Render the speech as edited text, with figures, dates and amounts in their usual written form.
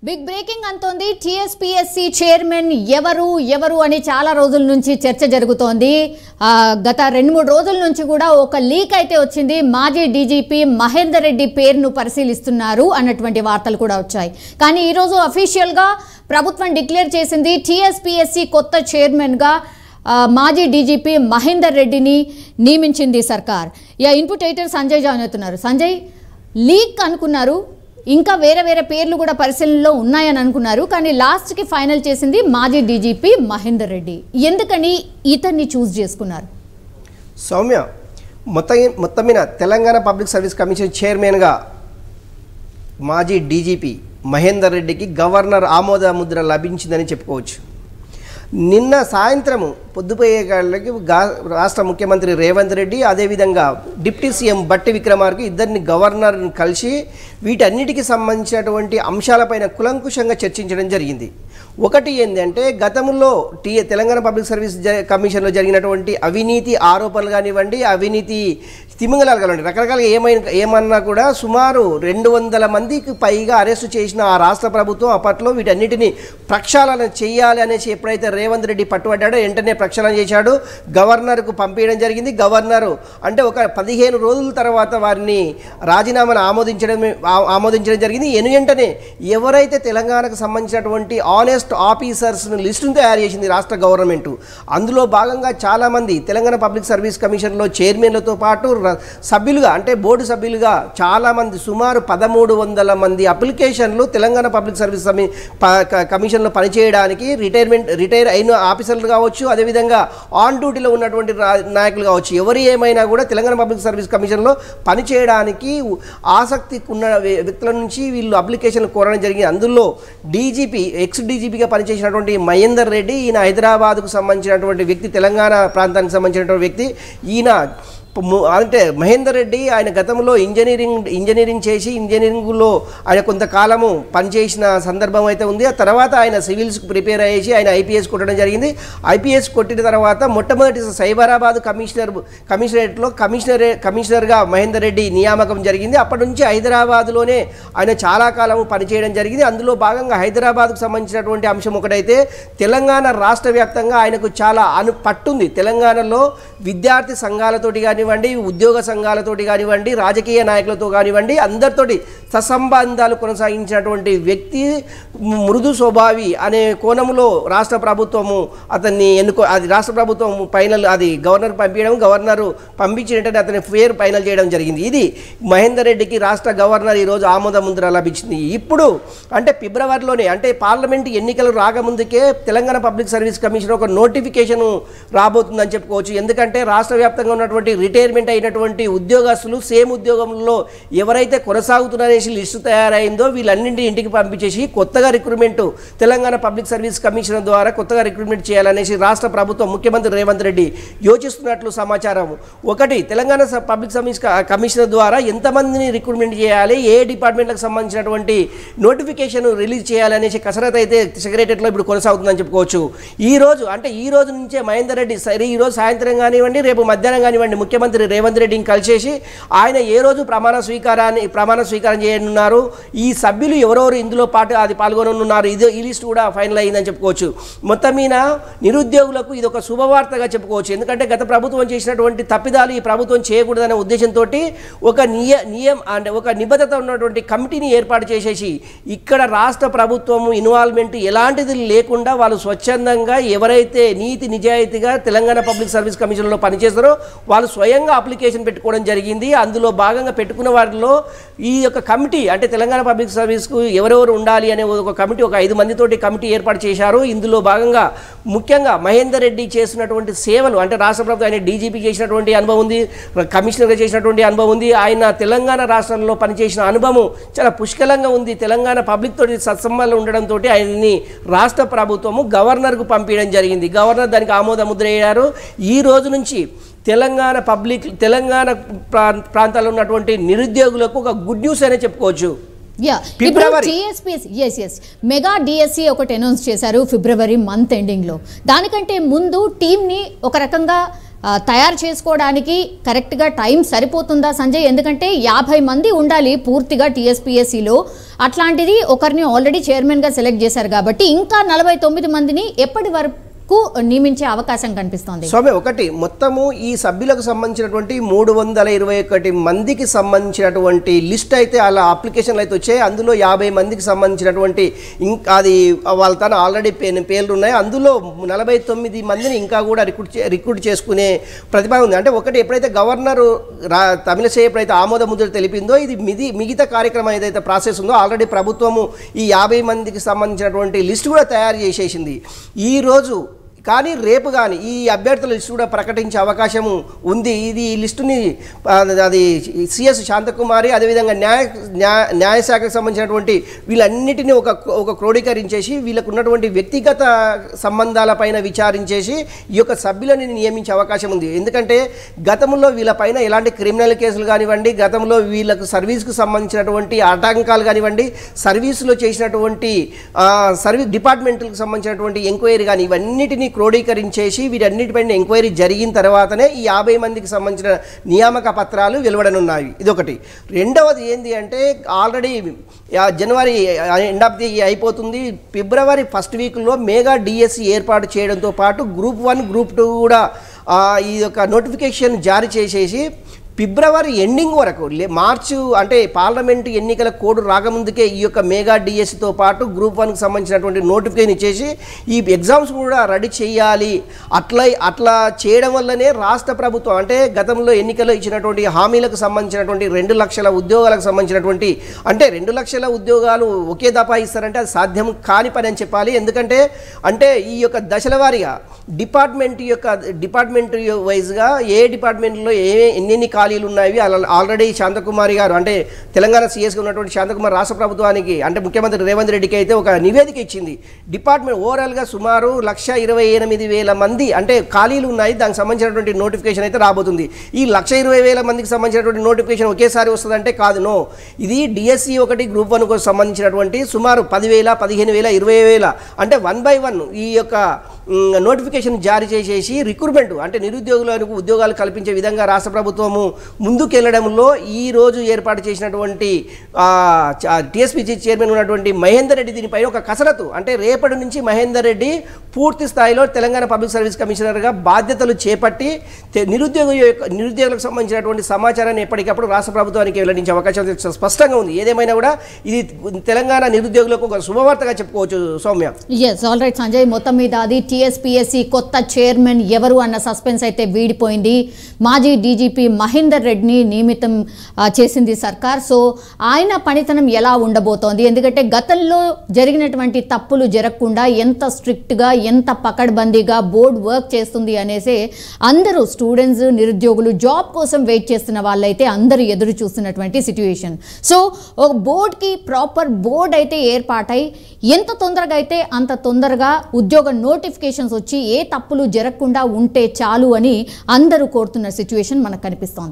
Big breaking అంటోంది. TSPSC chairman ఎవరు అని చాలా రోజుల నుంచి చర్చ జరుగుతోంది. గత 2-3 రోజుల నుంచి కూడా ఒక లీక్ అయితే వచ్చింది. మాజీ డీజీపీ మహేందర్ రెడ్డి పేరును పరిశీలిస్తున్నారు అన్నటువంటి వార్తలు కూడా వచ్చాయి. కానీ ఈరోజు అఫీషియల్గా ప్రభుత్వం డిక్లేర్ చేసింది టీఎస్పీఎస్సీ కొత్త చైర్మన్గా మాజీ డీజీపీ మహేందర్ రెడ్డిని నియమించింది సర్కార్. ఇన్పుట్ ఎడిటర్ సంజయ్ జాయిన్ అవుతున్నారు. సంజయ్, లీక్ అనుకున్నారు, ఇంకా వేరే పేర్లు కూడా పరిశీలనలో ఉన్నాయని అనుకున్నారు, కానీ లాస్ట్కి ఫైనల్ చేసింది మాజీ డీజీపీ మహేందర్ రెడ్డి. ఎందుకని ఇతన్ని చూస్ చేసుకున్నారు? సౌమ్య, మొత్తం మీద తెలంగాణ పబ్లిక్ సర్వీస్ కమిషన్ చైర్మన్గా మాజీ డీజీపీ మహేందర్ రెడ్డికి గవర్నర్ ఆమోద ముద్ర లభించిందని చెప్పుకోవచ్చు. నిన్న సాయంత్రము పొద్దుపోయే కాళ్ళకి రాష్ట్ర ముఖ్యమంత్రి రేవంత్ రెడ్డి అదేవిధంగా డిప్యూటీ సీఎం బట్టి విక్రమార్క ఇద్దరిని గవర్నర్ని కలిసి వీటన్నిటికీ సంబంధించినటువంటి అంశాలపైన కులంకుశంగా చర్చించడం జరిగింది. ఒకటి ఏంటంటే, గతంలో తెలంగాణ పబ్లిక్ సర్వీస్ కమిషన్లో జరిగినటువంటి అవినీతి ఆరోపణలు కానివ్వండి, అవినీతి తిమింగలాలు కానివ్వండి, రకరకాలుగా ఏమన్నా కూడా సుమారు 200 మందికి పైగా అరెస్టు చేసిన ఆ రాష్ట్ర ప్రభుత్వం అప్పట్లో వీటన్నిటిని ప్రక్షాళన చేయాలి అనేసి ఎప్పుడైతే రేవంత్ రెడ్డి పట్టుబడ్డాడో వెంటనే ప్రక్షాళన చేశాడు, గవర్నర్కు పంపించడం జరిగింది. గవర్నరు అంటే ఒక 15 రోజుల తర్వాత వారిని రాజీనామాను ఆమోదించడం జరిగింది. వెంటనే ఎవరైతే తెలంగాణకు సంబంధించినటువంటి ఆనెస్ట్ ఆఫీసర్స్ను లిస్టును తయారు చేసింది రాష్ట్ర గవర్నమెంటు. అందులో భాగంగా చాలామంది తెలంగాణ పబ్లిక్ సర్వీస్ కమిషన్లో చైర్మన్లతో పాటు సభ్యులుగా అంటే బోర్డు సభ్యులుగా చాలామంది సుమారు 1300 మంది అప్లికేషన్లు తెలంగాణ పబ్లిక్ సర్వీస్ కమిషన్లో పనిచేయడానికి రిటైర్ అయిన ఆఫీసర్లు కావచ్చు, అదేవిధంగా ఆన్ డ్యూటీలో ఉన్నటువంటి నాయకులు కావచ్చు, ఎవరు ఏమైనా కూడా తెలంగాణ పబ్లిక్ సర్వీస్ కమిషన్లో పనిచేయడానికి ఆసక్తి ఉన్న వ్యక్తుల నుంచి వీళ్ళు అప్లికేషన్లు కోరడం జరిగింది. అందులో డీజీపీ ఎక్స్ డీజీపీగా పనిచేసినటువంటి మహేందర్ రెడ్డి, ఈయన హైదరాబాద్కు సంబంధించినటువంటి వ్యక్తి, తెలంగాణ ప్రాంతానికి సంబంధించినటువంటి వ్యక్తి. ఈయన అంటే మహేందర్ రెడ్డి ఆయన గతంలో ఇంజనీరింగ్ చేసి ఇంజనీరింగ్లో ఆయన కొంతకాలము పనిచేసిన సందర్భం అయితే ఉంది. ఆ తర్వాత ఆయన సివిల్స్కి ప్రిపేర్ అయ్యేసి ఆయన ఐపీఎస్ కొట్టడం జరిగింది. ఐపీఎస్ కొట్టిన తర్వాత మొట్టమొదటి సైబరాబాద్ కమిషనరేట్లో కమిషనర్గా మహేందర్ రెడ్డి నియామకం జరిగింది. అప్పటి నుంచి హైదరాబాద్లోనే ఆయన చాలా కాలము పనిచేయడం జరిగింది. అందులో భాగంగా హైదరాబాద్కు సంబంధించినటువంటి అంశం ఒకటైతే, తెలంగాణ రాష్ట్ర వ్యాప్తంగా ఆయనకు చాలా పట్టుంది. తెలంగాణలో విద్యార్థి సంఘాలతోటి కానివ్వండి, ఉద్యోగ సంఘాలతోటి కానివ్వండి, రాజకీయ నాయకులతో కానివ్వండి, అందరితోటి సత్సంబంధాలు కొనసాగించినటువంటి వ్యక్తి, మృదు స్వభావి అనే కోణంలో రాష్ట్ర ప్రభుత్వము అతన్ని అది రాష్ట్ర ప్రభుత్వం ఫైనల్ అది గవర్నర్ పంపించడం, గవర్నరు పంపించినట్టు అతని పేరు ఫైనల్ చేయడం జరిగింది. ఇది మహేందర్ రెడ్డికి రాష్ట్ర గవర్నర్ ఈరోజు ఆమోద ముద్ర లభించింది. ఇప్పుడు అంటే ఫిబ్రవరిలోనే, అంటే పార్లమెంట్ ఎన్నికలు రాకముందుకే తెలంగాణ పబ్లిక్ సర్వీస్ కమిషన్ ఒక నోటిఫికేషన్ రాబోతుందని చెప్పుకోవచ్చు. ఎందుకంటే రాష్ట్ర వ్యాప్తంగా ఉన్నటువంటి రిటైర్మెంట్ అయినటువంటి ఉద్యోగస్తులు సేమ్ ఉద్యోగంలో ఎవరైతే కొనసాగుతున్నారనేసి లిస్టు తయారైందో వీళ్ళన్నింటినీ ఇంటికి పంపించేసి కొత్తగా recruitment Telangana public service commission ద్వారా కొత్తగా రిక్రూట్మెంట్ చేయాలనేసి రాష్ట్ర ప్రభుత్వం ముఖ్యమంత్రి రేవంత్ రెడ్డి యోచిస్తున్నట్లు సమాచారం. ఒకటి, తెలంగాణ పబ్లిక్ సర్వీస్ కమిషన్ ద్వారా ఎంతమందిని రిక్రూట్మెంట్ చేయాలి, ఏ డిపార్ట్మెంట్లకు సంబంధించినటువంటి నోటిఫికేషన్ రిలీజ్ చేయాలనేసి కసరత్ అయితే సెక్రటరీలో ఇప్పుడు కొనసాగుతుందని చెప్పుకోవచ్చు. ఈ రోజు నుంచే మహేందర్ రెడ్డి ఈరోజు సాయంత్రం కానివ్వండి, రేపు మధ్యాహ్నం కానివ్వండి, ముఖ్యమంత్రి రేవంత్ రెడ్డిని కలిసేసి ఆయన ఏ రోజు ప్రమాణ స్వీకారం చేయనున్నారు, ఈ సభ్యులు ఎవరెవరు ఇందులో పాల్గొననున్నారు, ఈ లిస్ట్ కూడా ఫైనల్ అయిందని చెప్పుకోవచ్చు. మొత్తం మీద నిరుద్యోగులకు ఇది ఒక శుభవార్తగా చెప్పుకోవచ్చు. ఎందుకంటే గత ప్రభుత్వం చేసినటువంటి తప్పిదాలు ఈ ప్రభుత్వం చేయకూడదనే ఉద్దేశంతో ఒక నిబద్ధత ఉన్నటువంటి కమిటీని ఏర్పాటు చేసేసి ఇక్కడ రాష్ట్ర ప్రభుత్వము ఇన్వాల్వ్మెంట్ ఎలాంటిది లేకుండా వాళ్ళు స్వచ్ఛందంగా ఎవరైతే నీతి నిజాయితీగా తెలంగాణ పబ్లిక్ సర్వీస్ కమిషన్లో పనిచేస్తారో వాళ్ళు స్వయంగా అప్లికేషన్ పెట్టుకోవడం జరిగింది. అందులో భాగంగా పెట్టుకున్న వారిలో ఈ యొక్క కమిటీ అంటే తెలంగాణ పబ్లిక్ సర్వీస్కు ఎవరెవరు ఉండాలి అనే ఒక కమిటీ, ఒక 5 మందితోటి కమిటీ ఏర్పాటు చేశారు. ఇందులో భాగంగా ముఖ్యంగా మహేందర్ రెడ్డి చేసినటువంటి సేవలు అంటే రాష్ట్ర ప్రభుత్వం ఆయన డీజీపీ చేసినటువంటి అనుభవం ఉంది, కమిషనర్గా చేసినటువంటి అనుభవం ఉంది, ఆయన తెలంగాణ రాష్ట్రంలో పనిచేసిన అనుభవం చాలా పుష్కలంగా ఉంది. తెలంగాణ పబ్లిక్ తోటి సత్సంబంధాలు ఉండడంతో ఆయన్ని రాష్ట్ర ప్రభుత్వము గవర్నర్కు పంపించడం జరిగింది. గవర్నర్ దానికి ఆమోద ముద్ర వేయారు. ఈ రోజు నుంచి తెలంగాణ ప్రాంతాల్లో ఉన్నటువంటి నిరుద్యోగులకు ఒక గుడ్ న్యూస్ అనే చెప్పుకోవచ్చు. మెగా డిఎస్సి ఒకటి అనౌన్స్ చేశారు ఫిబ్రవరి మంత్ ఎండింగ్ లో. దానికంటే ముందు టీమ్ ని ఒక రకంగా తయారు చేసుకోవడానికి కరెక్ట్గా టైం సరిపోతుందా సంజయ్? ఎందుకంటే 50 మంది ఉండాలి పూర్తిగా టీఎస్పీఎస్సీలో, అట్లాంటిది ఒకరిని ఆల్రెడీ చైర్మన్గా సెలెక్ట్ చేశారు కాబట్టి ఇంకా 49 మందిని ఎప్పటి వరకు నియమించే అవకాశం కనిపిస్తోంది? స్వామి, ఒకటి మొత్తము ఈ సభ్యులకు సంబంధించినటువంటి 321 మందికి సంబంధించినటువంటి లిస్ట్ అయితే అలా అప్లికేషన్లు అయితే వచ్చాయి. అందులో 50 మందికి సంబంధించినటువంటి ఇంకా అది వాళ్ళ తన ఆల్రెడీ పేర్లు ఉన్నాయి. అందులో 49 మందిని ఇంకా కూడా రిక్రూట్ చేసుకునే ప్రతిభ ఉంది. అంటే ఒకటి ఎప్పుడైతే గవర్నర్ తమిళసై ఎప్పుడైతే ఆమోద ముద్ర తెలిపిందో ఇది మిగతా కార్యక్రమం ఏదైతే ప్రాసెస్ ఉందో ఆల్రెడీ ప్రభుత్వము ఈ 50 మందికి సంబంధించినటువంటి లిస్ట్ కూడా తయారు చేసేసింది ఈరోజు. కానీ రేపు కానీ ఈ అభ్యర్థుల లిస్టు కూడా ప్రకటించే అవకాశము ఉంది. ఇది ఈ లిస్టుని అది సిఎస్ శాంతకుమారి అదేవిధంగా న్యాయశాఖకు సంబంధించినటువంటి వీళ్ళన్నిటినీ ఒక క్రోడీకరించేసి వీళ్ళకు ఉన్నటువంటి వ్యక్తిగత సంబంధాలపైన విచారించేసి ఈ యొక్క సభ్యులని నియమించే అవకాశం ఉంది. ఎందుకంటే గతంలో వీళ్ళపైన ఎలాంటి క్రిమినల్ కేసులు కానివ్వండి, గతంలో వీళ్ళకు సర్వీస్కు సంబంధించినటువంటి ఆటంకాలు కానివ్వండి, సర్వీసులో చేసినటువంటి సర్వీస్ డిపార్ట్మెంట్లకు సంబంధించినటువంటి ఎంక్వైరీ కానీ ఇవన్నిటినీ క్రోడీకరించేసి వీటన్నిటిపైన ఎంక్వైరీ జరిగిన తర్వాతనే ఈ 50 మందికి సంబంధించిన నియామక పత్రాలు వెలువడనున్నాయి. ఇదొకటి. రెండవది ఏంటి అంటే already January end of the అయిపోతుంది. ఫిబ్రవరి ఫస్ట్ వీక్లో మెగా డిఎస్సి ఏర్పాటు చేయడంతో పాటు గ్రూప్ 1 గ్రూప్ 2 కూడా ఈ యొక్క నోటిఫికేషన్ జారీ చేసేసి ఫిబ్రవరి ఎండింగ్ వరకు మార్చు అంటే పార్లమెంటు ఎన్నికల కోడ్ రాకముందుకే ఈ యొక్క మెగా డిఎస్సితో పాటు గ్రూప్ 1కి సంబంధించినటువంటి నోటిఫికేషన్ ఇచ్చేసి ఈ ఎగ్జామ్స్ కూడా రెడీ చేయాలి. అట్లా చేయడం వల్లనే రాష్ట్ర ప్రభుత్వం అంటే గతంలో ఎన్నికల్లో ఇచ్చినటువంటి హామీలకు సంబంధించినటువంటి 2 లక్షల ఉద్యోగాలకు సంబంధించినటువంటి అంటే 2 లక్షల ఉద్యోగాలు ఒకే దఫా ఇస్తారంటే అది సాధ్యం కాని పని అని చెప్పాలి. ఎందుకంటే అంటే ఈ యొక్క దశల వారీగా డిపార్ట్మెంట్ వైజ్గా ఏ డిపార్ట్మెంట్లో ఎన్ని ఖాళీలు ఉన్నాయి ఆల్రెడీ శాంతకుమారి గారు అంటే తెలంగాణ సీఎస్గా ఉన్నటువంటి శాంతకుమారి రాష్ట్ర ప్రభుత్వానికి అంటే ముఖ్యమంత్రి రేవంత్ రెడ్డికి అయితే ఒక నివేదిక ఇచ్చింది. డిపార్ట్మెంట్ ఓవరాల్గా సుమారు 128,000 మంది అంటే ఖాళీలు ఉన్నాయి. దానికి సంబంధించినటువంటి నోటిఫికేషన్ అయితే రాబోతుంది. ఈ 120,000 మందికి సంబంధించినటువంటి నోటిఫికేషన్ ఒకేసారి వస్తుందంటే కాదు. నో, ఇది డిఎస్సి 1 గ్రూప్ 1 కు సంబంధించినటువంటి సుమారు 10,000, 15,000, 20,000 అంటే 1 by 1 ఈ యొక్క నోటిఫికేషన్ జారీ చేసేసి రిక్రూట్మెంట్ అంటే నిరుద్యోగులకు ఉద్యోగాలు కల్పించే విధంగా రాష్ట్ర ప్రభుత్వము ముందుకెళ్లడంలో ఈ రోజు ఏర్పాటు చేసినటువంటి టీఎస్పీసీ చైర్మన్ ఉన్నటువంటి మహేందర్ రెడ్డి దీనిపై ఒక కసరత్తు అంటే రేపటి నుంచి మహేందర్ రెడ్డి పూర్తి స్థాయిలో తెలంగాణ పబ్లిక్ సర్వీస్ కమిషనర్గా బాధ్యతలు చేపట్టి నిరుద్యోగులకు సంబంధించినటువంటి సమాచారాన్ని ఎప్పటికప్పుడు రాష్ట్ర ప్రభుత్వానికి వెల్లడించే అవకాశం స్పష్టంగా ఉంది. ఏదేమైనా కూడా ఇది తెలంగాణ నిరుద్యోగులకు ఒక శుభవార్తగా చెప్పుకోవచ్చు. Soumya, yes, all right Sanjay, మొత్తం మీద అది టీఎస్పీఎస్సీ కొత్త చైర్మన్ ఎవరు అన్న సస్పెన్స్ అయితే వీడిపోయింది. మాజీ డీజీపీ మహేందర్ రెడ్డిని నియమితం చేసింది సర్కార్. సో ఆయన పనితనం ఎలా ఉండబోతోంది? ఎందుకంటే గతంలో జరిగినటువంటి తప్పులు జరగకుండా ఎంత స్ట్రిక్ట్గా ఎంత పకడ్బందీగా బోర్డు వర్క్ చేస్తుంది అనేసి అందరూ స్టూడెంట్స్ నిరుద్యోగులు జాబ్ కోసం వెయిట్ చేస్తున్న వాళ్ళైతే అందరూ ఎదురు చూస్తున్నటువంటి సిట్యుయేషన్. సో ఒక బోర్డుకి ప్రాపర్ బోర్డు అయితే ఏర్పాటై ఎంత తొందరగా అయితే అంత తొందరగా ఉద్యోగ నోటిఫికేషన్స్ వచ్చి ఏ తప్పులు జరగకుండా ఉంటే చాలు అని అందరూ కోరుతున్న సిట్యుయేషన్ మనకు కనిపిస్తోంది.